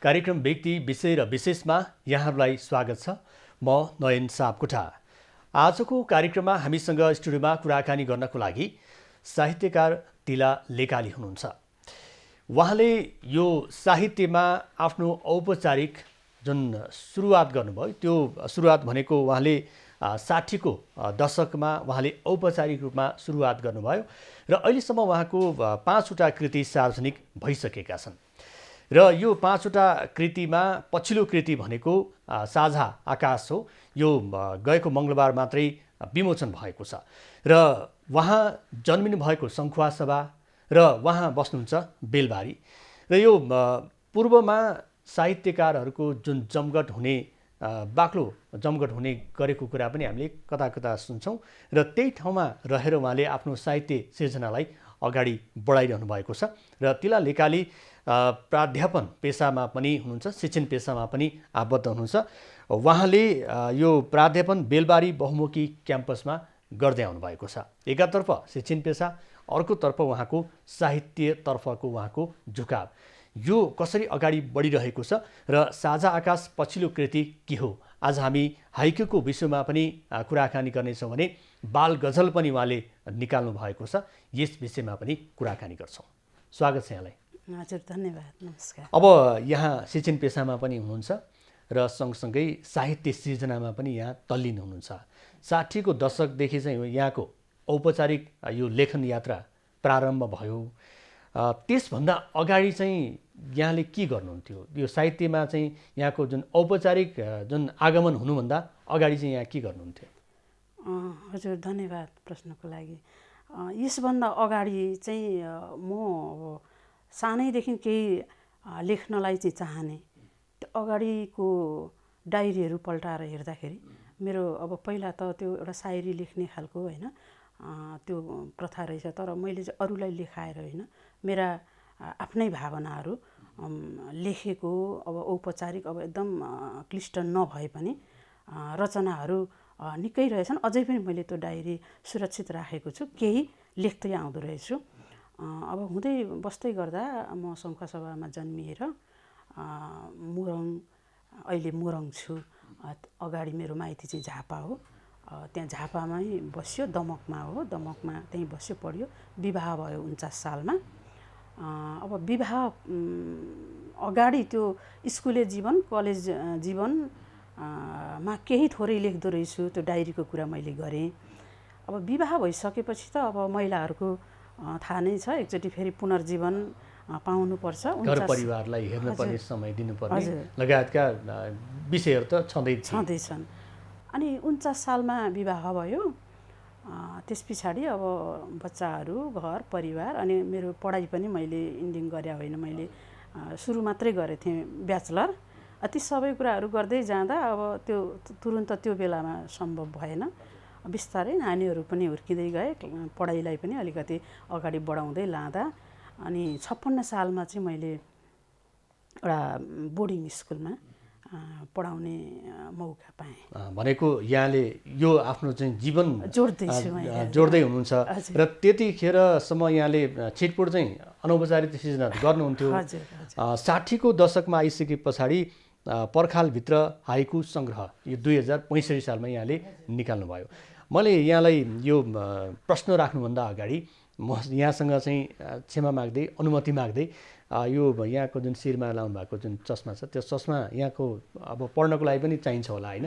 कार्यक्रम व्यक्ति विषय र विशेषमा यहाँहरूलाई स्वागत छ। म नयन सापकोटा। आजको कार्यक्रममा हामीसँग स्टुडियोमा कुराकानी गर्नको लागि साहित्यकार तिला लेकाली हुनुहुन्छ। उहाँले यो साहित्यमा आफ्नो औपचारिक जुन सुरुवात गर्नुभयो, त्यो सुरुवात भनेको उहाँले 60को दशकमा उहाँले औपचारिक रूपमा सुरुवात गर्नुभयो र अहिलेसम्म उहाँको 5वटा कृति सार्वजनिक भइसकेका छन्। र यो 5वटा कृतिमा पछिल्लो कृति भनेको साझा आकाश हो। यो गएको मङ्गलबार मात्रै विमोचन भएको छ र उहाँ जन्मिनु भएको सङ्खुवासभा र उहाँ बस्नुहुन्छ बेलबारी र यो पूर्वमा साहित्यकारहरूको जुन जमघट हुने बाक्लो जमघट हुने गरेको कुरा पनि हामीले कता कता सुन्छौँ र त्यही ठाउँमा रहेर उहाँले आफ्नो साहित्य सिर्जनालाई अगाडि बढाइरहनु भएको छ। र तिला लेकाली प्राध्यापन पेसामा पनि हुनुहुन्छ, शिक्षण पेसामा पनि आबद्ध हुनुहुन्छ। उहाँले यो प्राध्यापन बेलबारी बहुमुखी क्याम्पसमा गर्दै आउनु भएको छ। एकातर्फ शिक्षण पेसा, अर्कोतर्फ उहाँको साहित्यतर्फको उहाँको झुकाव, यो कसरी अगाडि बढिरहेको छ र साझा आकाश पछिल्लो कृति के हो। आज हामी हाइकुको विषयमा पनि कुराकानी गर्नेछौँ भने बाल गजल पनि उहाँले निकाल्नु भएको छ। यस विषयमा पनि कुराकानी गर्छौँ। स्वागत छ यहाँलाई। हजुर, धन्यवाद, नमस्कार। अब यहाँ शिक्षण पेसामा पनि हुनुहुन्छ र सँगसँगै साहित्य सिर्जनामा पनि यहाँ तल्लीन हुनुहुन्छ। 60को दशकदेखि चाहिँ यहाँको औपचारिक यो लेखन यात्रा प्रारम्भ भयो। त्यसभन्दा अगाडि चाहिँ यहाँले के गर्नुहुन्थ्यो? यो साहित्यमा चाहिँ यहाँको जुन औपचारिक जुन आगमन हुनुभन्दा अगाडि चाहिँ यहाँ के गर्नुहुन्थ्यो? हजुर, धन्यवाद प्रश्नको लागि। यसभन्दा अगाडि चाहिँ म सानैदेखि केही लेख्नलाई चाहिँ चाहने। अगाडिको डायरीहरू पल्टाएर हेर्दाखेरि मेरो अब पहिला त त्यो एउटा सायरी लेख्ने खालको होइन त्यो प्रथा रहेछ। तर मैले चाहिँ अरूलाई लेखाएर होइन, मेरा आफ्नै भावनाहरू लेखेको अब औपचारिक अब एकदम क्लिष्ट नभए पनि रचनाहरू निकै रहेछन्। अझै पनि मैले त्यो डायरी सुरक्षित राखेको छु, केही लेख्दै आउँदो रहेछु। अब हुँदै बस्दै गर्दा म सङ्खुवासभामा जन्मिएर मोरङ, अहिले मोरङ छु। अगाडि मेरो माइती चाहिँ झापा हो। त्यहाँ झापामै बस्यो, दमकमा हो, दमकमा त्यहीँ बस्यो, पढ्यो। विवाह भयो 49 सालमा। अब विवाह अगाडि त्यो स्कुले जीवन, कलेज जीवनमा केही थोरै लेख्दो रहेछु। त्यो डायरीको कुरा मैले गरेँ। अब विवाह भइसकेपछि त अब महिलाहरूको थाहा नै छ, एकचोटि फेरि पुनर्जीवन पाउनुपर्छ। घर परिवारलाई हेर्नुपर्ने, समय दिनुपर्ने लगायतका विषयहरू त छँदैछन्। अनि 49 सालमा विवाह भयो। त्यस पछाडि अब बच्चाहरू, घर परिवार, अनि मेरो पढाइ पनि मैले इन्डिङ गरे होइन, मैले सुरु मात्रै गरेको थिएँ, ब्याचलर। ती सबै कुराहरू गर्दै जाँदा अब त्यो तुरुन्त त्यो बेलामा सम्भव भएन। बिस्तारै नानीहरू पनि हुर्किँदै गए, पढाइलाई पनि अलिकति अगाडि बढाउँदै लाँदा अनि 56 सालमा चाहिँ मैले एउटा बोर्डिङ स्कुलमा पढाउने मौका पाएँ। भनेको यहाँले यो आफ्नो चाहिँ जीवन जोड्दै हुनुहुन्छ र त्यतिखेरसम्म यहाँले छिटपुट चाहिँ अनौपचारिक सिर्जना गर्नुहुन्थ्यो। 60को दशकमा आइसके पछाडि पर्खालभित्र हाइकु सङ्ग्रह यो 2065 सालमा यहाँले निकाल्नुभयो। मैले यहाँलाई यो प्रश्न राख्नुभन्दा अगाडि म यहाँसँग चाहिँ क्षमा माग्दै, अनुमति माग्दै, यो यहाँको जुन शिरमा लाउनु भएको जुन चस्मा छ, त्यो चस्मा यहाँको अब पढ्नको लागि पनि चाहिन्छ होला होइन?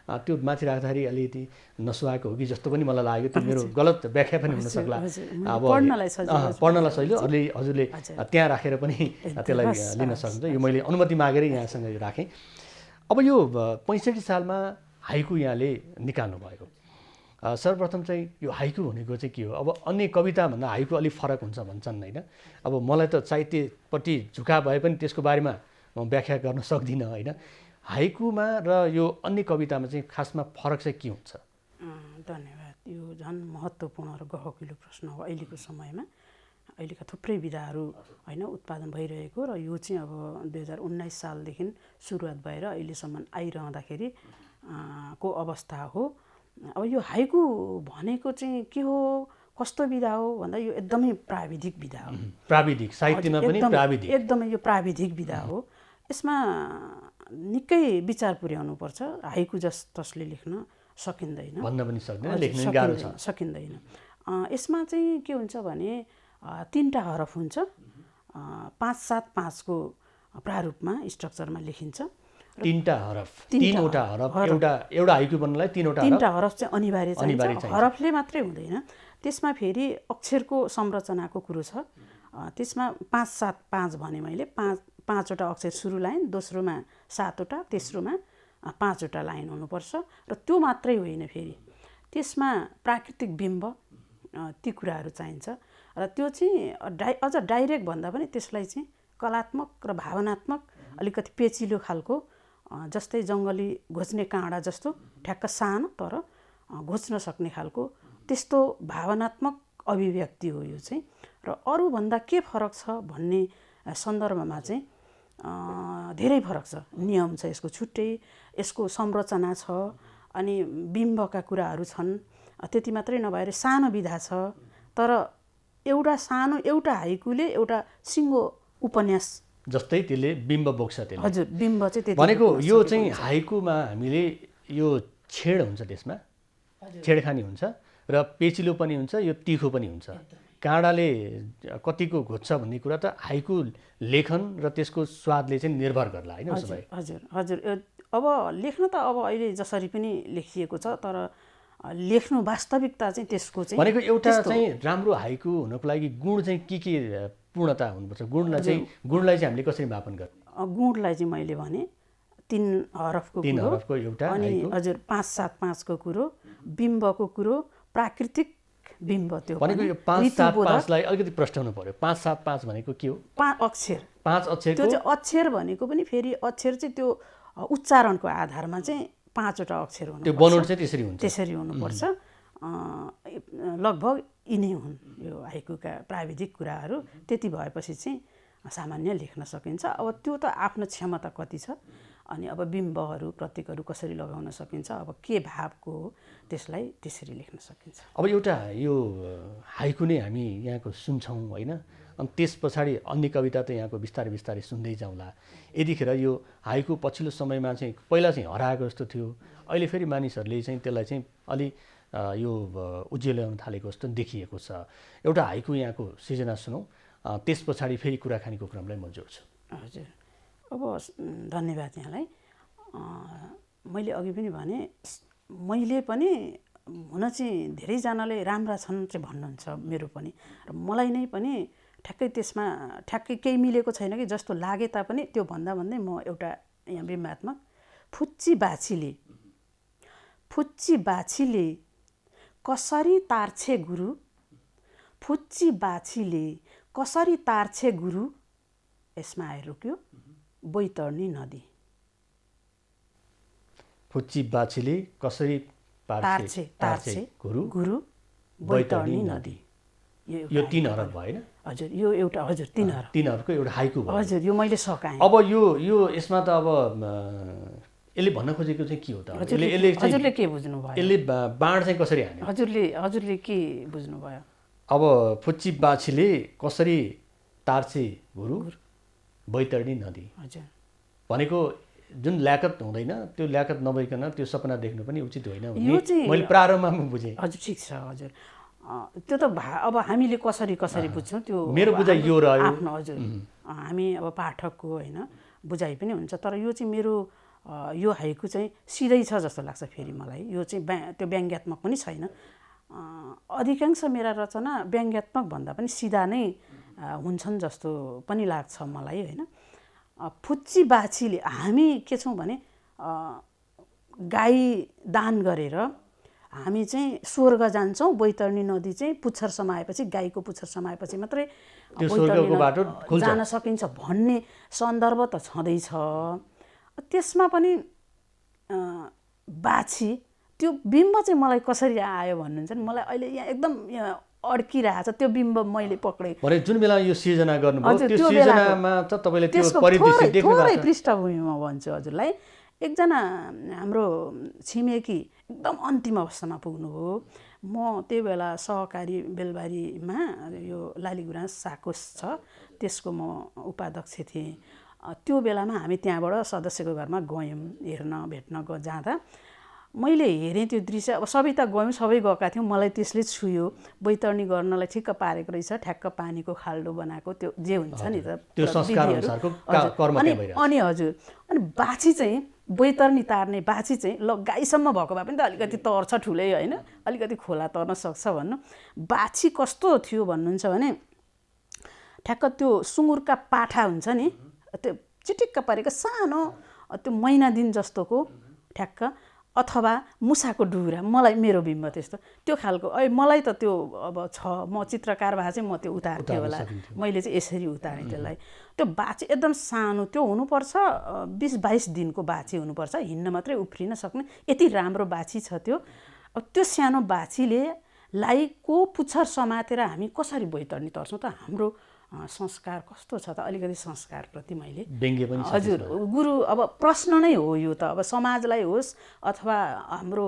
त्यो माथि राख्दाखेरि अलिकति नसुहाएको हो कि जस्तो पनि मलाई लाग्यो। त्यो मेरो गलत व्याख्या पनि हुनसक्ला। अब पढ्नलाई सजिलो, हजुरले त्यहाँ राखेर पनि त्यसलाई लिन सक्नुहुन्छ। यो मैले अनुमति मागेर यहाँसँग राखेँ। अब यो 65 सालमा हाइकु यहाँले निकाल्नु भएको। सर्वप्रथम चाहिँ यो हाइकु भनेको चाहिँ के हो? अब अन्य कविताभन्दा हाइकु अलिक फरक हुन्छ भन्छन् होइन? अब मलाई त साहित्यपट्टि झुकाव भए पनि त्यसको बारेमा म व्याख्या गर्न सक्दिनँ होइन? हाइकुमा र यो अन्य कवितामा चाहिँ खासमा फरक चाहिँ के हुन्छ? धन्यवाद। यो झन् महत्त्वपूर्ण र गहकिलो प्रश्न हो अहिलेको समयमा। अहिलेका थुप्रै विधाहरू होइन उत्पादन भइरहेको, र यो चाहिँ अब 2019 सालदेखि सुरुवात भएर अहिलेसम्म आइरहँदाखेरि को अवस्था हो। अब यो हाइकु भनेको चाहिँ के हो, कस्तो विधा हो भन्दा यो एकदमै प्राविधिक विधा हो। प्राविधिक साहित्यमा पनि प्राविधिक, एकदमै यो प्राविधिक विधा हो। यसमा निकै विचार पुर्याउनुपर्छ। हाइकु जसले लेख्न सकिँदैन, भन्न पनि सक्दैन, लेख्न पनि गाह्रो छ। सकिँदैन। यसमा चाहिँ के हुन्छ भने 3टा हरफ हुन्छ, 5-7-5 को प्रारूपमा स्ट्रक्चरमा लेखिन्छ। 3टा हरफ, 3वटा हरफ, एउटा हाइकु बन्नलाई 3वटा हरफ चाहिँ अनिवार्य चाहिन्छ। हरफले मात्रै हुँदैन, त्यसमा फेरि अक्षरको संरचनाको कुरो छ। त्यसमा 5-7-5 भने मैले 5वटा अक्षर सुरु लाइन, दोस्रोमा 7वटा, तेस्रोमा 5वटा लाइन हुनुपर्छ। र त्यो मात्रै होइन, फेरि त्यसमा प्राकृतिक बिम्ब ती कुराहरू चाहिन्छ। र त्यो चाहिँ अझ डाइरेक्ट भन्दा पनि त्यसलाई चाहिँ कलात्मक र भावनात्मक, अलिकति पेचिलो खालको, जस्तै जङ्गली घोच्ने काँडा जस्तो ठ्याक्क सानो तर घोच्न सक्ने खालको त्यस्तो भावनात्मक अभिव्यक्ति हो यो चाहिँ। र अरूभन्दा के फरक छ भन्ने सन्दर्भमा चाहिँ धेरै फरक छ। नियम छ यसको छुट्टै, यसको संरचना छ, अनि बिम्बका कुराहरू छन्। त्यति मात्रै नभएर सानो विधा छ, तर एउटा हाइकुले एउटा सिङ्गो उपन्यास जस्तै त्यसले बिम्ब बोक्छ। त्यसले हजुर, बिम्ब चाहिँ त्यति भनेको यो चाहिँ हाइकुमा हामीले यो छेड हुन्छ, त्यसमा छेडखानी हुन्छ र पेचिलो पनि हुन्छ, यो तिखो पनि हुन्छ। काँडाले कतिको घोच्छ भन्ने कुरा त हाइकु लेखन र त्यसको स्वादले चाहिँ निर्भर गर्ला, होइन उसो भए? हजुर। अब लेख्न त अब अहिले जसरी पनि लेखिएको छ, तर लेख्नु वास्तविकता चाहिँ त्यसको चाहिँ भनेको एउटा चाहिँ राम्रो हाइकु हुनको लागि गुण चाहिँ के पूर्णता हुनुपर्छ? गुणलाई चाहिँ हामीले कसरी मापन गर्ने? गुणलाई चाहिँ मैले भने 3 हरफको एउटा, अनि हजुर 5-7-5 को कुरो, बिम्बको कुरो, प्राकृतिक बिम्ब। त्यो भनेको यो 5-7-5 लाई अलिकति प्रश्टाउनु पर्यो। 5-7-5 भनेको के हो? 5 अक्षर। 5 अक्षर। त्यो चाहिँ अक्षर भनेको पनि फेरि अक्षर चाहिँ त्यो उच्चारणको आधारमा चाहिँ 5वटा अक्षर हुनु, त्यो बनोट चाहिँ त्यसरी हुनुपर्छ। लगभग यिनै हुन् यो हाइकुका प्राविधिक कुराहरू। त्यति भएपछि चाहिँ सामान्य लेख्न सकिन्छ। अब त्यो त आफ्नो क्षमता कति छ, अनि अब बिम्बहरू प्रतीकहरू कसरी लगाउन सकिन्छ, अब के भावको हो, त्यसलाई त्यसरी लेख्न सकिन्छ। अब एउटा यो हाइकु नै हामी यहाँको सुन्छौँ, होइन? अनि त्यस पछाडि अन्य कविता त यहाँको बिस्तारै बिस्तारै सुन्दै जाउँला। यतिखेर यो हाइकु पछिल्लो समयमा चाहिँ पहिला चाहिँ हराएको जस्तो थियो, अहिले फेरि मानिसहरूले चाहिँ त्यसलाई चाहिँ अलि यो उज्याउन थालेको जस्तो देखिएको छ। एउटा हाइकु यहाँको सिर्जना सुनौँ, त्यस पछाडि फेरि कुराकानीको क्रमलाई म जोड्छु। हजुर। अब धन्यवाद यहाँलाई। मैले अघि पनि भने, मैले पनि हुन चाहिँ धेरैजनाले राम्रा छन् चाहिँ भन्नुहुन्छ मेरो पनि, र मलाई नै पनि ठ्याक्कै केही मिलेको छैन कि जस्तो लागे तापनि त्यो भन्दा भन्दै म एउटा यहाँ बिम्बात्मक फुच्ची बाछीले कसरी तार्छे गुरु, फुच्ची बाछीले कसरी तार्छे गुरु, यसमा आएर रोक्यो बैतरणी नदी। फुच्ची बाछीले कसरी तार्छे गुरु बैतरणी नदी। यो 3 हरफ भएन? हजुर, यो एउटा, हजुर 3 हरफ, 3 हरफको एउटा हाइकु भयो। हजुर, यो मैले सकाएँ। अब यो यसमा त अब यसले भन्न खोजेको चाहिँ के हो त? हजुरले के बुझ्नुभयो? यसले बाण चाहिँ कसरी हान्यो? हजुरले के बुझ्नुभयो? अब फुच्ची बाछीले कसरी तार्छे गुरु बैतरणी नदी। हजुर। भनेको जुन ल्याकत हुँदैन, त्यो ल्याकत नभइकन त्यो सपना देख्नु पनि उचित होइन भन्ने मैले प्रारम्भमा बुझेँ। हजुर, ठिक छ। हजुर, त्यो त अब हामीले कसरी बुझ्छौँ त्यो मेरो बुझाइ यो रह्यो आफ्नो। हजुर, हामी अब पाठकको होइन बुझाइ पनि हुन्छ, तर यो चाहिँ मेरो यो हाइकु चाहिँ सिधै छ जस्तो लाग्छ फेरि मलाई। यो चाहिँ त्यो व्यङ्ग्यात्मक पनि छैन। अधिकांश मेरा रचना व्यङ्ग्यात्मक भन्दा पनि सिधा नै हुन्छन् जस्तो पनि लाग्छ मलाई, होइन? फुच्ची बाछीले हामी के छौँ भने गाई दान गरेर हामी चाहिँ स्वर्ग जान्छौँ, बैतरणी नदी चाहिँ पुच्छर समाएपछि, गाईको पुच्छर समाएपछि मात्रै बैतरणी बाटो जान सकिन्छ भन्ने सन्दर्भ त छँदैछ। त्यसमा पनि बाछी त्यो बिम्ब चाहिँ मलाई कसरी आयो भन्नुहुन्छ नि, मलाई अहिले यहाँ एकदम अड्किरहेछ त्यो बिम्ब मैले पक्रेँ। जुन बेला यो सिर्जना गर्नुभयो त्यो सिर्जनामा त तपाईँले त्यो परिदृश्य देख्नु भएको छ? थोरै पृष्ठभूमिमा भन्छु हजुरलाई। एकजना हाम्रो छिमेकी एकदम अन्तिम अवस्थामा पुग्नुभयो। म त्यो बेला सहकारी बेलबारीमा यो लालीगुराँस साकोस छ त्यसको म उपाध्यक्ष थिएँ। त्यो बेलामा हामी त्यहाँबाट सदस्यको घरमा गयौँ हेर्न भेट्न जाँदा मैले हेरेँ त्यो दृश्य। अब सबै त गयौँ, सबै गएका थियौँ, मलाई त्यसले छुयो। बैतरणी गर्नलाई ठिक्क पारेको रहेछ, ठ्याक्क पानीको खाल्डो बनाएको, त्यो जे हुन्छ नि त त्यो संस्कारअनुसारको कर्म त्यहाँ भइरहेछ। अनि हजुर, अनि बाछी चाहिँ बैतरणी तार्ने बाछी चाहिँ ल गाईसम्म भएको भए पनि त अलिकति तर्छ ठुलै होइन, अलिकति खोला तर्न सक्छ भन्नु। बाछी कस्तो थियो भन्नुहुन्छ भने ठ्याक्क त्यो सुँगुरका पाठा हुन्छ नि, त्यो चिटिक्क परेको सानो, त्यो महिना दिन जस्तोको ठ्याक्क, अथवा मुसाको डुरा, मलाई मेरो बिम्ब त्यस्तो त्यो खालको। मलाई त त्यो अब म चित्रकार भए चाहिँ म त्यो उतार्थेँ होला, मैले चाहिँ यसरी उतारेँ त्यसलाई। त्यो बाछी एकदम सानो, त्यो हुनुपर्छ 20-22 दिनको बाछी हुनुपर्छ, हिँड्न मात्रै उफ्रिन सक्ने, यति राम्रो बाछी छ त्यो। अब त्यो सानो बाछीले लाई को पुच्छर समातेर हामी कसरी बैतरणी तर्छौँ त? हाम्रो संस्कार कस्तो छ त? अलिकति संस्कारप्रति मैले व्यङ्ग्य पनि छ। हजुर, गुरु अब प्रश्न नै हो यो त, अब समाजलाई होस् अथवा हाम्रो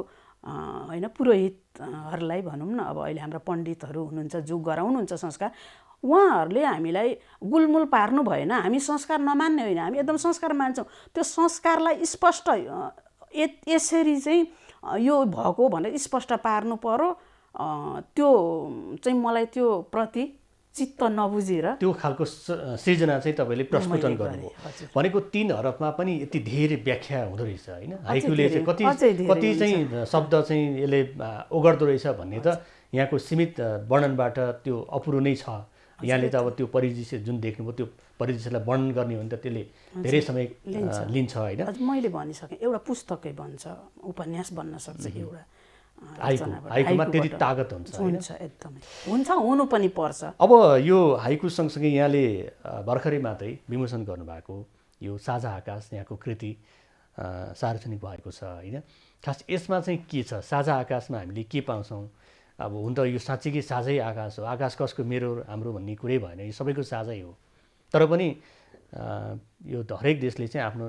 होइन पुरोहितहरूलाई भनौँ न, अब अहिले हाम्रा पण्डितहरू हुनुहुन्छ जो गराउनुहुन्छ संस्कार, उहाँहरूले हामीलाई गुलमुल पार्नु भएन। हामी संस्कार नमान्ने होइन, हामी एकदम संस्कार मान्छौँ। त्यो संस्कारलाई स्पष्ट यसरी चाहिँ यो भएको भनेर स्पष्ट पार्नु पर्यो। त्यो चाहिँ मलाई त्यो प्रति चित्त नबुझेर त्यो खालको सृजना चाहिँ तपाईँले प्रस्फुटन गर्नुभयो। भनेको 3 हरफमा पनि यति धेरै व्याख्या हुँदो रहेछ होइन। हाइकुले चाहिँ कति चाहिँ शब्द चाहिँ यसले ओगर्दो रहेछ भन्ने त यहाँको सीमित वर्णनबाट त्यो अपुरो नै छ। यहाँले त अब त्यो परिदृश्य जुन देख्नुभयो त्यो परिदृश्यलाई वर्णन गर्ने हो भने त त्यसले धेरै समय लिन्छ होइन। मैले भनिसकेँ, एउटा पुस्तकै बन्छ, उपन्यास बन्न सक्छ एउटा। हाइकुमा त्यति तागत हुन्छ एकदमै हुन्छ, हुनु पनि पर्छ। अब यो हाइकु सँगसँगै यहाँले भर्खरै मात्रै विमोचन गर्नुभएको यो साझा आकाश यहाँको कृति सार्वजनिक भएको छ होइन। खास यसमा चाहिँ के छ? साझा आकाशमा हामीले के पाउँछौँ? अब हुन त यो साँच्चीकै साझै आकाश हो, आकाश कसको मेरो हाम्रो भन्ने कुरै भएन, यो सबैको साझै हो। तर पनि यो हरेक देशले चाहिँ आफ्नो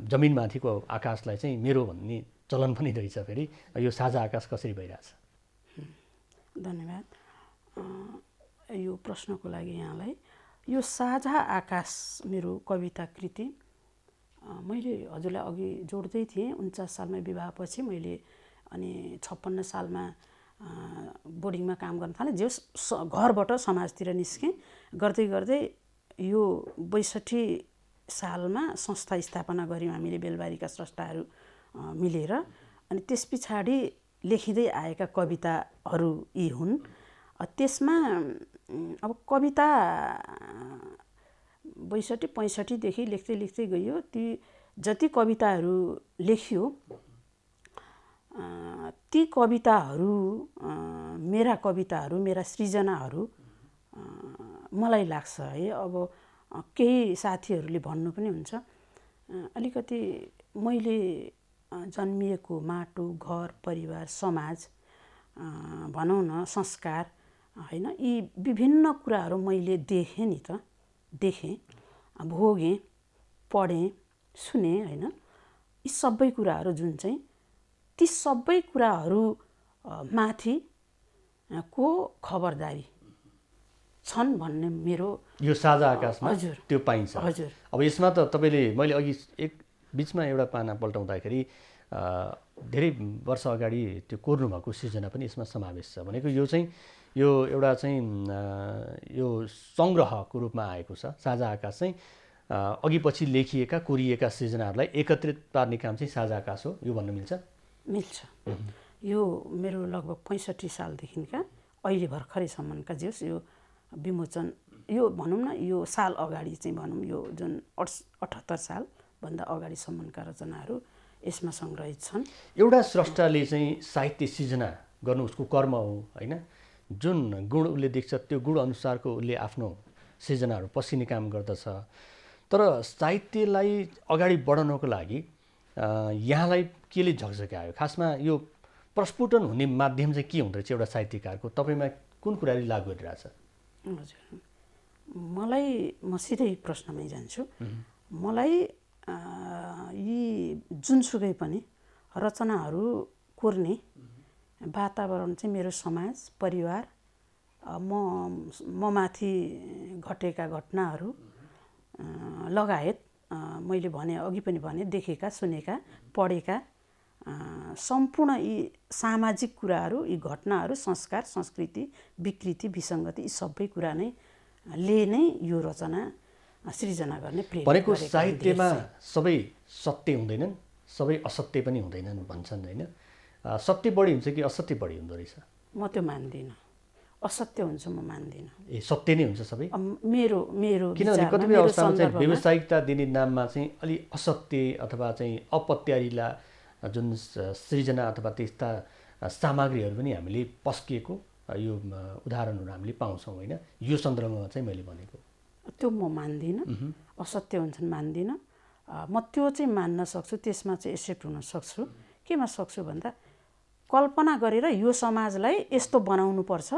जमिनमाथिको आकाशलाई चाहिँ मेरो भन्ने चलन पनि रहेछ। फेरि यो साझा आकाश कसरी भइरहेछ? धन्यवाद यो प्रश्नको लागि यहाँलाई। यो साझा आकाश मेरो कविता कृति मैले हजुरलाई अघि जोड्दै थिएँ। 49 सालमा विवाहपछि मैले अनि 56 सालमा बोर्डिङमा काम गर्न थालेँ। जे घरबाट समाजतिर निस्केँ, गर्दै गर्दै यो 62 सालमा संस्था स्थापना गऱ्यौँ हामीले बेलबारीका स्रष्टाहरू मिलेर। अनि त्यस पछाडि लेखिँदै आएका कविताहरू यी हुन्। त्यसमा अब कविता 62-65देखि लेख्दै गयो। ती जति कविताहरू लेखियो ती कविताहरू मेरा कविताहरू, मेरा सृजनाहरू मलाई लाग्छ है। अब केही साथीहरूले भन्नु पनि हुन्छ अलिकति मैले जन्मिएको माटो, घर, परिवार, समाज भनौँ न, संस्कार होइन, यी विभिन्न कुराहरू मैले देखेँ नि त, देखेँ, भोगेँ, पढेँ, सुनेँ होइन। यी सबै कुराहरू जुन चाहिँ ती सबै कुराहरू माथि को खबरदारी छन् भन्ने मेरो यो साझा आकाशमा हजुर त्यो पाइन्छ। हजुर। अब यसमा त तपाईँले मैले अघि एक बिचमा एउटा पाना पल्टाउँदाखेरि धेरै वर्ष अगाडि त्यो कोर्नु भएको सिर्जना पनि यसमा समावेश छ। भनेको यो चाहिँ यो एउटा चाहिँ यो सङ्ग्रहको रूपमा आएको छ। साझा आकाश चाहिँ अघि पछि लेखिएका कोरिएका सृजनाहरूलाई एकत्रित पार्ने काम चाहिँ साझा आकाश हो, यो भन्न मिल्छ? मिल्छ। यो मेरो लगभग 65 सालदेखिका अहिले भर्खरैसम्मका जेस यो विमोचन, यो भनौँ न, यो साल अगाडि चाहिँ भनौँ, यो जुन 78 सालभन्दा अगाडिसम्मका रचनाहरू यसमा सङ्ग्रहित छन्। एउटा स्रष्टाले चाहिँ साहित्य सृजना गर्नु उसको कर्म हो होइन। जुन गुण उसले देख्छ त्यो गुण अनुसारको उसले आफ्नो सृजनाहरू पसिने काम गर्दछ। तर साहित्यलाई अगाडि बढाउनको लागि यहाँलाई केले झकझक्यायो? खासमा यो प्रस्फुटन हुने माध्यम चाहिँ के हुँदो रहेछ एउटा साहित्यकारको? तपाईँमा कुन कुराले लागु गरिरहेछ? हजुर, मलाई म सिधै प्रश्नमै जान्छु। मलाई यी जुनसुकै पनि रचनाहरू कोर्ने वातावरण चाहिँ मेरो समाज, परिवार, म माथि घटेका घटनाहरू, लगायत मैले भने अघि पनि भने देखेका सुनेका पढेका सम्पूर्ण यी सामाजिक कुराहरू, यी घटनाहरू, संस्कार, संस्कृति, विकृति, विसङ्गति यी सबै कुरा नै यो रचना सृजना गर्ने प्रेरित भनेको साहित्यमा सबै सत्य हुँदैनन्, सबै असत्य पनि हुँदैनन् भन्छन् होइन? सत्य बढी हुन्छ कि असत्य बढी हुँदो रहेछ? म त्यो मान्दिनँ। असत्य हुन्छ म मान्दिनँ। ए सत्य नै हुन्छ सबै? मेरो किनभने कतिपय अवस्थामा चाहिँ व्यावसायिकता दिने नाममा चाहिँ अलि असत्य अथवा चाहिँ अपत्यारिला जुन सृजना अथवा त्यस्ता सामग्रीहरू पनि हामीले पस्किएको यो उदाहरणहरू हामीले पाउँछौँ होइन? यो सन्दर्भमा चाहिँ मैले भनेको त्यो म मान्दिनँ। असत्य हुन्छन् मान्दिनँ। म त्यो चाहिँ मान्न सक्छु, त्यसमा चाहिँ एक्सेप्ट हुन सक्छु। केमा सक्छु भन्दा कल्पना गरेर यो समाजलाई यस्तो बनाउनुपर्छ,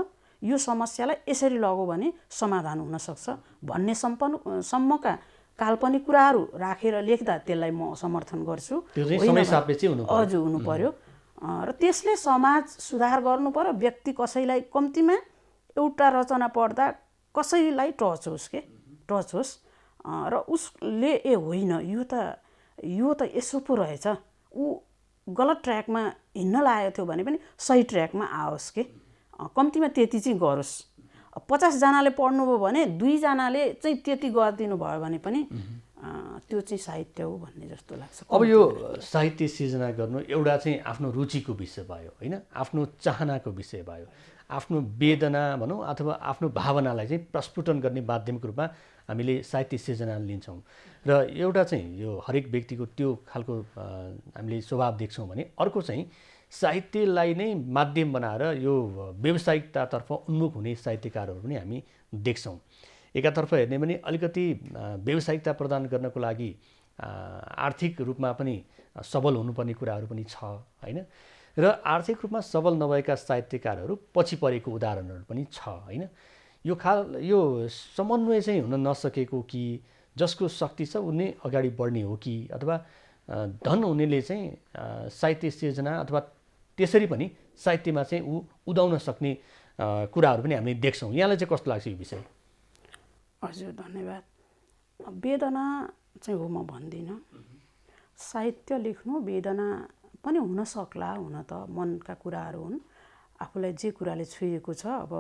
यो समस्यालाई यसरी लग्यो भने समाधान हुनसक्छ भन्ने सम्मका काल्पनिक कुराहरू राखेर लेख्दा त्यसलाई म समर्थन गर्छु। हजुर हुनु पर्यो र त्यसले समाज सुधार गर्नु पर्यो। व्यक्ति कसैलाई कम्तीमा एउटा रचना पढ्दा कसैलाई टच होस् र उसले होइन यो त यसो पो रहेछ, ऊ गलत ट्र्याकमा हिँड्न लागेको थियो भने पनि सही ट्र्याकमा आओस् कम्तीमा त्यति चाहिँ गरोस्। 50 जनाले पढ्नुभयो भने 2 जनाले चाहिँ त्यति गरिदिनु भयो भने पनि त्यो चाहिँ साहित्य हो भन्ने जस्तो लाग्छ। अब यो साहित्य सिर्जना गर्नु एउटा चाहिँ आफ्नो रुचिको विषय भयो होइन? आफ्नो चाहनाको विषय भयो, आफ्नो वेदना भनौँ अथवा आफ्नो भावनालाई चाहिँ प्रस्फुटन गर्ने माध्यमको रूपमा हामीले साहित्य सिर्जना लिन्छौँ र एउटा चाहिँ यो हरेक व्यक्तिको त्यो खालको हामीले स्वभाव देख्छौँ भने अर्को चाहिँ साहित्यलाई नै माध्यम बनाएर यो व्यावसायिकतातर्फ उन्मुख हुने साहित्यकारहरू पनि हामी देख्छौँ। एकातर्फ हेर्ने भने अलिकति व्यावसायिकता प्रदान गर्नको लागि आर्थिक रूपमा पनि सबल हुनुपर्ने कुराहरू पनि छ होइन? र आर्थिक रूपमा सबल नभएका साहित्यकारहरू पछि परेको उदाहरणहरू पनि छ होइन? यो समन्वय चाहिँ हुन नसकेको कि जसको शक्ति छ उनी अगाडि बढ्ने हो कि अथवा धन हुनेले चाहिँ साहित्य सिर्जना अथवा त्यसरी पनि साहित्यमा चाहिँ उदाउन सक्ने कुराहरू पनि हामीले देख्छौँ। यहाँलाई चाहिँ कस्तो लाग्छ यो विषय? हजुर धन्यवाद। वेदना चाहिँ हो म भन्दिनँ। साहित्य लेख्नु वेदना पनि हुन सक्ला, हुन त मनका कुराहरू हुन्, आफूलाई जे कुराले छुएको छ अब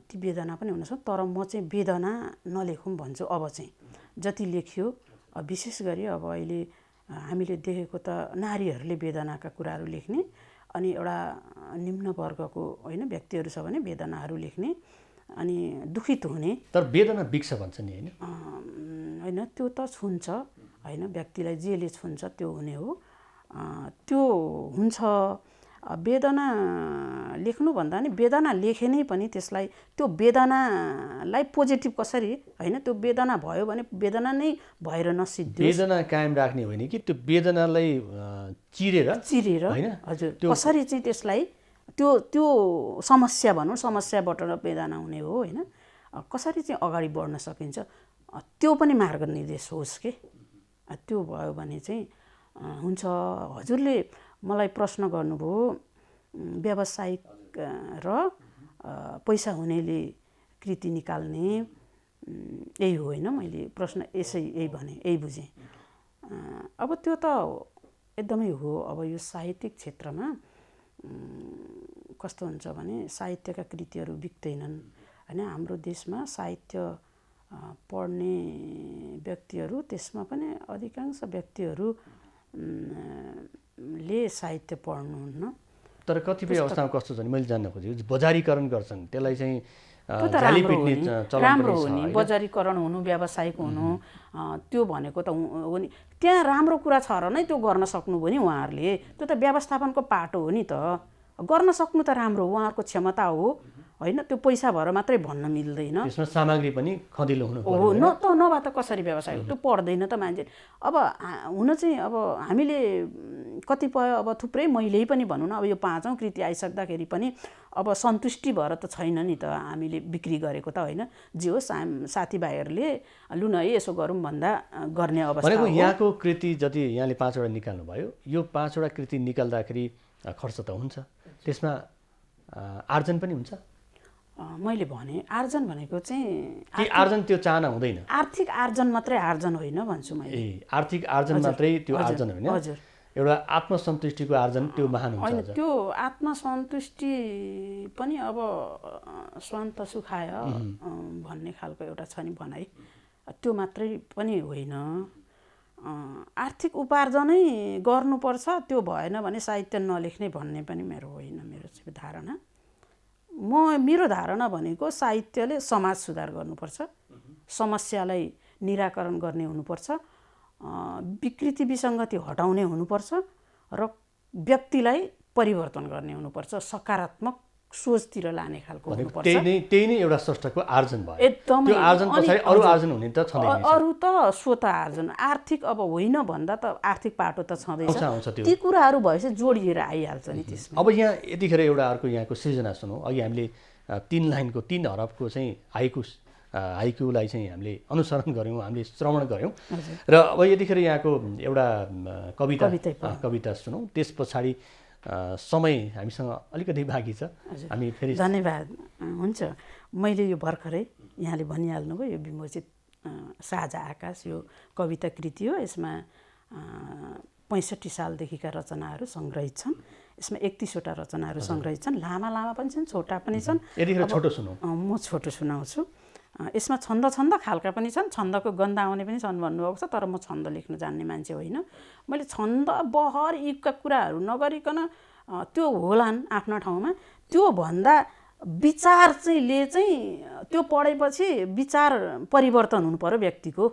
ती वेदना पनि हुनसक्छ। तर म चाहिँ वेदना नलेखौँ भन्छु। अब चाहिँ जति लेख्यो विशेष गरी अब अहिले हामीले देखेको त नारीहरूले वेदनाका कुराहरू लेख्ने, अनि एउटा निम्न वर्गको होइन व्यक्तिहरू छ भने वेदनाहरू लेख्ने अनि दुखित हुने। तर वेदना बिग्छ भन्छ नि होइन? होइन त्यो त छुन्छ होइन, व्यक्तिलाई जेले छुन्छ त्यो हुने हो, त्यो हुन्छ। वेदना लेख्नु भन्दा नि वेदना लेखे नै पनि त्यसलाई त्यो वेदनालाई पोजिटिभ कसरी होइन, त्यो वेदना भयो भने वेदना नै भएर नसिद्धियोस्। वेदना कायम राख्ने होइन कि त्यो वेदनालाई चिरेर होइन? हजुर कसरी चाहिँ त्यसलाई त्यो समस्या भनौँ, समस्याबाट वेदना हुने हो होइन, कसरी चाहिँ अगाडि बढ्न सकिन्छ त्यो पनि मार्गनिर्देश होस् त्यो भयो भने चाहिँ हुन्छ। हजुरले मलाई प्रश्न गर्नुभयो व्यावसायिक र पैसा हुनेले कृति निकाल्ने, यही हो होइन? मैले प्रश्न यही भने, यही बुझेँ। अब त्यो त एकदमै हो। अब यो साहित्यिक क्षेत्रमा कस्तो हुन्छ भने साहित्यका कृतिहरू बिक्दैनन् होइन? हाम्रो देशमा साहित्य पढ्ने व्यक्तिहरू, त्यसमा पनि अधिकांश व्यक्तिहरू ले साहित्य पढ्नुहुन्न। तर कतिपय अवस्थामा कस्तो छ भने मैले जान्न खोजेको बजारीकरण गर्छन्, त्यसलाई चाहिँ राम्रो हो नि। बजारीकरण हुनु, व्यावसायिक हुनु त्यो भनेको त हो नि। त्यहाँ राम्रो कुरा छ र नै त्यो गर्न सक्नुभयो नि उहाँहरूले, त्यो त व्यवस्थापनको पाटो हो नि त। गर्न सक्नु त राम्रो हो, उहाँहरूको क्षमता हो होइन? त्यो पैसा भएर मात्रै भन्न मिल्दैन। त्यसमा सामग्री पनि खँदिलो हुनु हो नभए त कसरी व्यवसाय त्यो पढ्दैन त मान्छे। अब हुन चाहिँ अब हामीले कतिपय अब थुप्रै मैले पनि भनौँ न, अब यो 5औँ कृति आइसक्दाखेरि पनि अब सन्तुष्टि भएर त छैन नि त हामीले बिक्री गरेको त होइन? जे होस् साथीभाइहरूले लु न है यसो गरौँ भन्दा गर्ने अवस्था हो। यहाँको कृति जति यहाँले 5वटा निकाल्नु भयो, यो 5वटा कृति निकाल्दाखेरि खर्च त हुन्छ, त्यसमा आर्जन पनि हुन्छ? मैले भने आर्जन भनेको चाहिँ कि आर्जन त्यो चाहना हुँदैन? आर्थिक आर्जन मात्रै आर्जन होइन भन्छु मैले। ए आर्थिक आर्जन मात्रै त्यो आर्जन होइन, हजुर, एउटा आत्मसन्तुष्टिको आर्जन त्यो महान हुन्छ। होइन त्यो आत्मसन्तुष्टि पनि अब स्वान्त सुखाय भन्ने खालको एउटा छ नि भनाइ, त्यो मात्रै पनि होइन। आर्थिक उपार्जनै गर्नुपर्छ त्यो भएन भने साहित्य नलेख्ने भन्ने पनि मेरो होइन, मेरो चाहिँ धारणा। मेरो धारणा भनेको साहित्यले समाज सुधार गर्नुपर्छ, समस्यालाई निराकरण गर्ने हुनुपर्छ, विकृति विसङ्गति हटाउने हुनुपर्छ र व्यक्तिलाई परिवर्तन गर्ने हुनुपर्छ, सकारात्मक सोचतिर लाने खालको हुनुपर्छ। त्यही नै एउटा स्रष्टाको आर्जन भयो। एकदमै। त्यो आर्जन पछाडि अरू आर्जन हुने त छँदैन। अरू त स्वत आर्जन, आर्थिक अब होइन भन्दा त आर्थिक पाटो त छँदैछ, ती कुराहरू भएपछि जोडिएर आइहाल्छ नि त्यसमा। अब यहाँ यतिखेर एउटा अर्को यहाँको सृजना सुनौँ। अघि हामीले 3 लाइनको 3 हरफको चाहिँ हाइकुलाई चाहिँ हामीले अनुसरण गऱ्यौँ, हामीले श्रवण गऱ्यौँ र अब यतिखेर यहाँको एउटा कविता सुनौँ। त्यस पछाडि समय हामीसँग अलिकति बाँकी छ, हामी फेरि। धन्यवाद। हुन्छ, मैले यो भर्खरै यहाँले भनिहाल्नुभयो यो विमोचित साझा आकाश यो कविता कृति हो। यसमा 65 सालदेखिका रचनाहरू सङ्ग्रहित छन्। यसमा 31वटा रचनाहरू सङ्ग्रहित छन्, लामा पनि छन्, छोटा पनि छन्। यतिखेर छोटो सुनौँ। म छोटो सुनाउँछु। यसमा छन्द खालका पनि छन्, छन्दको गन्ध आउने पनि छन् भन्नुभएको छ, तर म छन्द लेख्न जान्ने मान्छे होइन। मैले छन्द बहर यीका कुराहरू नगरिकन त्यो होलान् आफ्ना ठाउँमा, त्यो भन्दा विचार चाहिँ त्यो पढेपछि विचार परिवर्तन हुनु पर्यो व्यक्तिको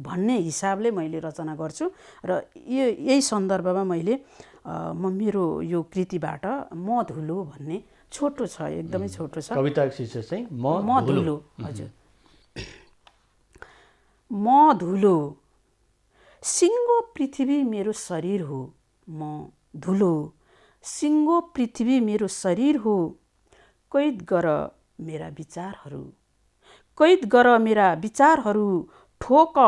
भन्ने हिसाबले मैले रचना गर्छु। र यही सन्दर्भमा मैले मेरो यो कृतिबाट म धुलो भन्ने छोटो छ, एकदमै छोटो छ। कविताको शीर्षक चाहिँ म धुलो। हजुर। म धुलो, सिङ्गो पृथ्वी मेरो शरीर हो। म धुलो, सिङ्गो पृथ्वी मेरो शरीर हो। कैद गर मेरा विचारहरू, कैद गर मेरा विचारहरू। ठोक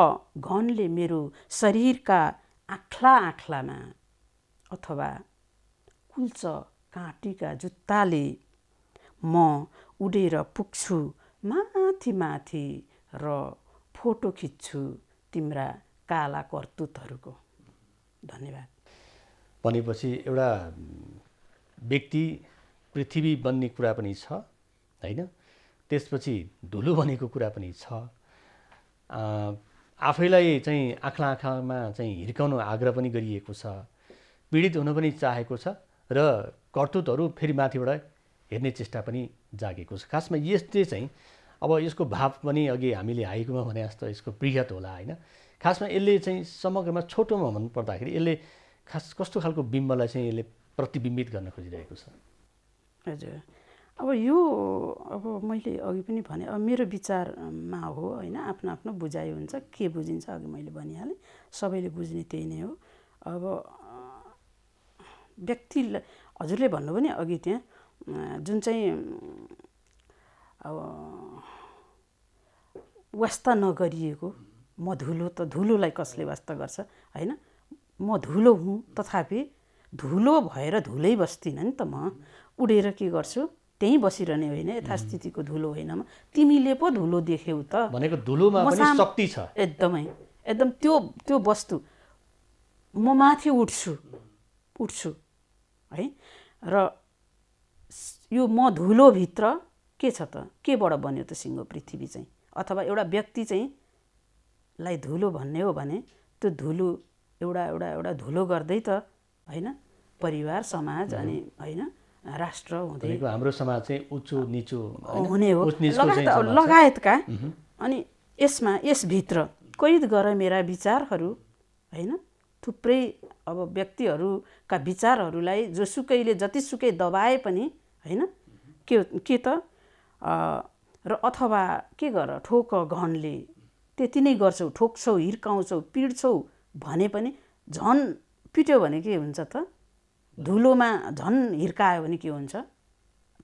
घनले मेरो शरीरका आँख्लामा, अथवा कुल्च काँटीका जुत्ताले। म उडेर पुग्छु माथि र फोटो खिच्छु तिम्रा काला करतुतहरूको। धन्यवाद। भनेपछि एउटा व्यक्ति पृथ्वी बन्ने कुरा पनि छ होइन, त्यसपछि धुलो बनेको कुरा पनि छ। आफैलाई चाहिँ आँखामा चाहिँ हिर्काउनु आग्रह पनि गरिएको छ, पीडित हुन पनि चाहेको छ र करतुतहरू फेरि माथिबाट हेर्ने चेष्टा पनि जागेको छ। खासमा यसले चाहिँ अब यसको भाव पनि अघि हामीले हाइकुमा भने जस्तो यसको बृहत होला होइन। खासमा यसले चाहिँ समग्रमा छोटोमा भन्नुपर्दाखेरि यसले कस्तो खालको बिम्बलाई चाहिँ यसले प्रतिबिम्बित गर्न खोजिरहेको छ? हजुर, अब मैले अघि पनि भने मेरो विचारमा हो होइन, आफ्नो आफ्नो बुझाइ हुन्छ, के बुझिन्छ अघि मैले भनिहालेँ, सबैले बुझ्ने त्यही नै हो। अब व्यक्तिलाई हजुरले भन्नुभयो नि अघि त्यहाँ जुन चाहिँ अब वास्ता नगरिएको म धुलो, त धुलोलाई कसले वास्ता गर्छ होइन। म धुलो हुँ, तथापि धुलो भएर धुलै बस्दिनँ नि त। म उडेर के गर्छु, त्यहीँ बसिरहने होइन, यथास्थितिको धुलो होइन म। तिमीले पो धुलो देख्यौ त भनेको धुलोमा पनि शक्ति छ। एकदम त्यो वस्तु म माथि उठ्छु है। र यो म धुलोभित्र के छ त, केबाट बन्यो त सिङ्गो पृथ्वी चाहिँ, अथवा एउटा व्यक्ति चाहिँ लाई धुलो भन्ने हो भने त्यो धुलो एउटा धुलो गर्दै त होइन परिवार समाज अनि होइन राष्ट्र हुँदै हाम्रो समाज चाहिँ उच्च निचो हुने हो लगायतका। अनि यसभित्र कैद गर मेरा विचारहरू होइन। थुप्रै अब व्यक्तिहरूका विचारहरूलाई जोसुकैले जतिसुकै दबाए पनि होइन के त र अथवा के गर ठोक घनले, त्यति नै गर्छौ, ठोक्छौ, हिर्काउँछौ, पिड्छौ भने पनि झन् पिट्यो भने के हुन्छ त, धुलोमा झन् हिर्कायो भने के हुन्छ,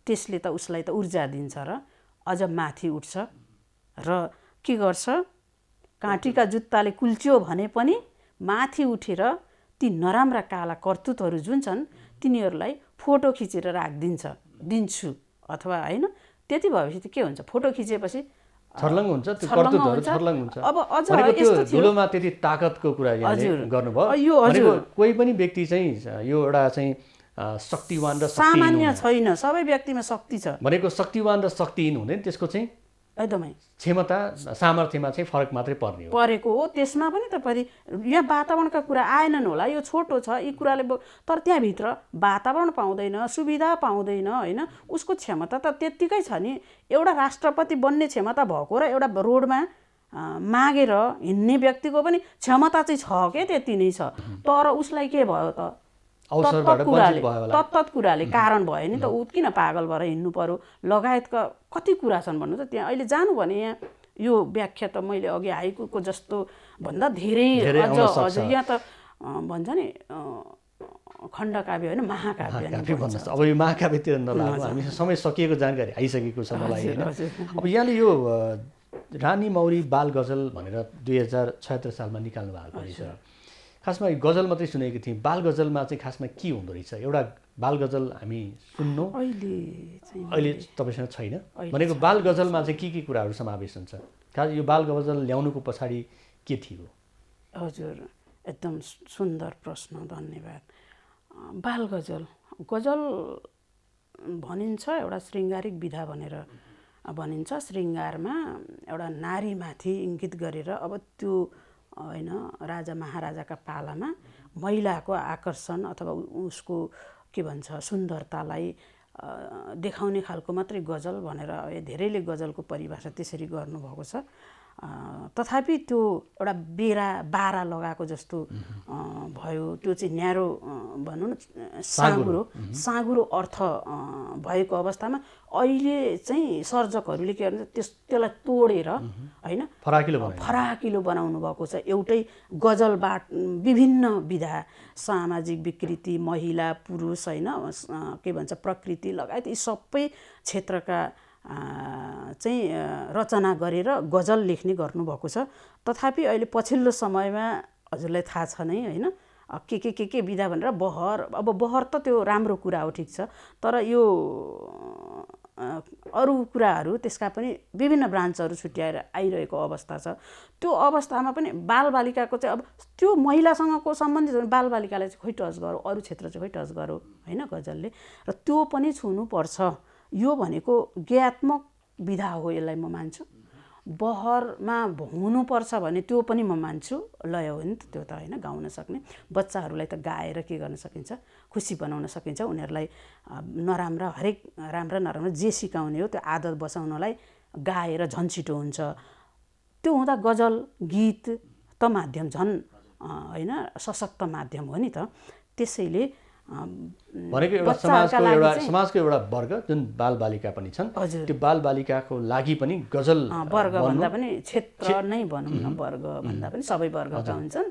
त्यसले त उसलाई त ऊर्जा दिन्छ र अझ माथि उठ्छ र के गर्छ, काँटीका जुत्ताले कुल्च्यो भने पनि माथि उठेर ती नराम्रा काला करतुतहरू जुन छन् तिनीहरूलाई फोटो खिचेर दिन्छु, अथवा होइन त्यति भएपछि त के हुन्छ, फोटो खिचेपछि छर्लङ हुन्छ, त्यो छर्लङ्ग कर्तुत्वहरू हुन्छ। छर्लङ हुन्छ। अब अझ भनेको त्यो यस्तो थियो, धुलोमा त्यति ताकतको कुरा यहाँले गर्नुभयो। यो भनेको कोही पनि व्यक्ति चाहिँ यो एउटा चाहिँ शक्तिवान र शक्तिहीन सामान्य छैन, सबै व्यक्तिमा शक्ति छ भनेको शक्तिवान र शक्तिहीन हुँदैन, त्यसको चाहिँ एकदमै क्षमता सामर्थ्यमा चाहिँ फरक मात्रै पर्ने हो। परेको हो। त्यसमा पनि तपाईँ यहाँ वातावरणका कुरा आएनन् होला, यो छोटो छ, यी कुराले तर त्यहाँभित्र वातावरण पाउँदैन, सुविधा पाउँदैन, होइन, उसको क्षमता त त्यत्तिकै छ नि। एउटा राष्ट्रपति बन्ने क्षमता भएको र एउटा रोडमा मागेर हिँड्ने व्यक्तिको पनि क्षमता चाहिँ छ के, त्यति नै छ, तर उसलाई के भयो त तत्त कुराले कारण भयो नि त, ऊ किन पागल भएर हिँड्नु पर्यो लगायतका कति कुरा छन् भन्नु त। त्यहाँ अहिले जानु भने यहाँ यो व्याख्या त मैले अघि हाइकुको जस्तो भन्दा धेरै अझ यहाँ त भन्छ नि खण्डकाव्य होइन, महाकाव्य भन्नुहोस्। अब यो महाकाव्यतिर नलागौँ, हामी समय सकिएको जानकारी आइसकेको छ मलाई होइन। अब यहाँले यो रानी मौरी बाल गजल भनेर 2076 सालमा निकाल्नु भएको रहेछ। खासमा गजल मात्रै सुनेको थिएँ, बाल गजलमा चाहिँ खासमा के हुँदो रहेछ? एउटा बाल गजल हामी सुन्नु अहिले तपाईँसँग छैन भनेको बाल गजलमा चाहिँ के कुराहरू समावेश हुन्छ? खास यो बाल गजल ल्याउनुको पछाडि के थियो? हजुर, एकदम सुन्दर प्रश्न, धन्यवाद। बाल गजल भनिन्छ एउटा शृङ्गारिक विधा भनेर भनिन्छ। शृङ्गारमा एउटा नारीमाथि इङ्गित गरेर, अब त्यो होइन राजा महाराजाका पालामा महिलाको आकर्षण अथवा उसको के भन्छ सुन्दरतालाई देखाउने खालको मात्रै गजल भनेर धेरैले गजलको परिभाषा त्यसरी गर्नुभएको छ। तथापि त्यो एउटा बारा लगाएको जस्तो भयो, त्यो चाहिँ न्यारो भनौँ न साँगुरो अर्थ भएको अवस्थामा अहिले चाहिँ सर्जकहरूले के गर्छ, त्यसलाई तोडेर होइन फराकिलो बनाउनु भएको छ। एउटै गजलबाट विभिन्न विधा, सामाजिक विकृति, महिला पुरुष होइन के भन्छ प्रकृति लगायत यी सबै क्षेत्रका चाहिँ रचना गरेर गजल लेख्ने गर्नुभएको छ। तथापि अहिले पछिल्लो समयमा हजुरलाई थाहा छ नै होइन के विधा भनेर बहर त त्यो राम्रो कुरा हो, ठिक छ, तर यो अरू कुराहरू त्यसका पनि विभिन्न ब्रान्चहरू छुट्याएर आइरहेको अवस्था छ। त्यो अवस्थामा पनि बालबालिकाको चाहिँ अब त्यो महिलासँगको सम्बन्धित बालबालिकालाई चाहिँ खोइ टच गरौँ, अरू क्षेत्र चाहिँ खोइ टच गरौँ होइन गजलले, र त्यो पनि छुनुपर्छ। यो भनेको ज्ञात्मक विधा हो, यसलाई म मान्छु। बहरमा हुनुपर्छ भने त्यो पनि म मान्छु, लय हो नि त त्यो त होइन, गाउन सक्ने बच्चाहरूलाई त गाएर के गर्न सकिन्छ, खुसी बनाउन सकिन्छ। उनीहरूलाई नराम्रा हरेक राम्रा नराम्रा जे सिकाउने हो त्यो आदत बसाउनलाई गाएर झन् छिटो हुन्छ। त्यो हुँदा गजल गीत त माध्यम झन् होइन सशक्त माध्यम हो नि त। त्यसैले भनेको एउटा समाजको एउटा वर्ग जुन बालबालिका पनि छन्, त्यो बालबालिकाको लागि पनि गजल वर्ग भन्दा पनि क्षेत्र नै भनौँ न, वर्ग भन्दा पनि सबै वर्गका हुन्छन्,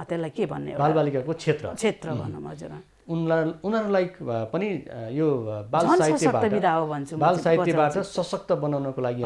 त्यसलाई के भन्ने बालबालिकाको क्षेत्र भनौँ। हजुर, उनीहरूलाई पनि यो बाल साहित्यबाट सशक्त बनाउनको लागि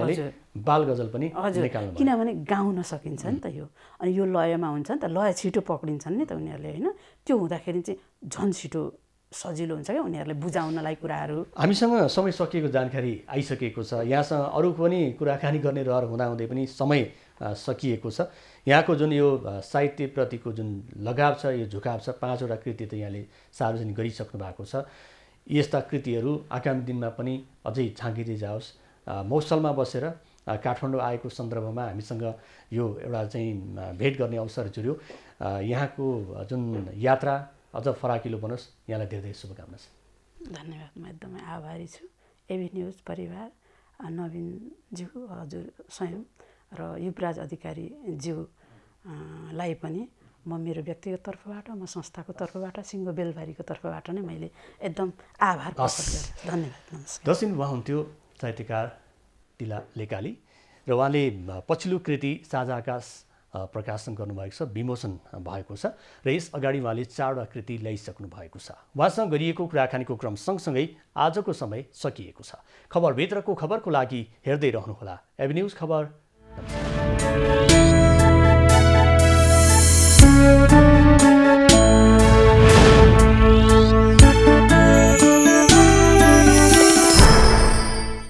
बाल गजल पनि निकाल्नु, किनभने गाउन सकिन्छ नि त यो, अनि यो लयमा हुन्छ नि त, लय छिटो पक्रिन्छन् नि त उनीहरूले होइन। त्यो हुँदाखेरि चाहिँ झन् छिटो सजिलो हुन्छ क्या उनीहरूलाई बुझाउनलाई कुराहरू। हामीसँग समय सकिएको जानकारी आइसकेको छ, यहाँसँग अरू पनि कुराकानी गर्ने रहर हुँदाहुँदै पनि समय सकिएको छ। यहाँको जुन यो साहित्यप्रतिको जुन लगाव छ, यो झुकाव छ, 5वटा कृति त यहाँले सार्वजनिक गरिसक्नु भएको छ। यस्ता कृतिहरू आगामी दिनमा पनि अझै झाँकिँदै जाओस्। मौसलमा बसेर काठमाडौँ आएको सन्दर्भमा हामीसँग यो एउटा चाहिँ भेट गर्ने अवसर जुर्यो। यहाँको जुन यात्रा अझ फराकिलो बनोस्, यहाँलाई धेरै धेरै शुभकामना छ। धन्यवाद, म एकदमै आभारी छु एबी न्युज परिवार, नवीनज्यू, हजुर स्वयं र युवराज अधिकारीज्यूलाई पनि म मेरो व्यक्तिगत तर्फबाट, म संस्थाको तर्फबाट, सिङ्गो बेलबारीको तर्फबाट नै मैले एकदम आभार प्रकट गर्छु। धन्यवाद, नमस्कार। दर्शन उहाँ हुन्थ्यो साहित्यकार तिला लेकाली, र उहाँले पछिल्लो कृति साझा आकाश प्रकाशन गर्नुभएको छ, विमोचन भएको छ, र यस अगाडि उहाँले 4वटा कृति ल्याइसक्नु भएको छ। उहाँसँग गरिएको कुराकानीको क्रम सँगसँगै आजको समय सकिएको छ। खबरभित्रको खबरको लागि हेर्दै रहनुहोला एबी न्युज खबर।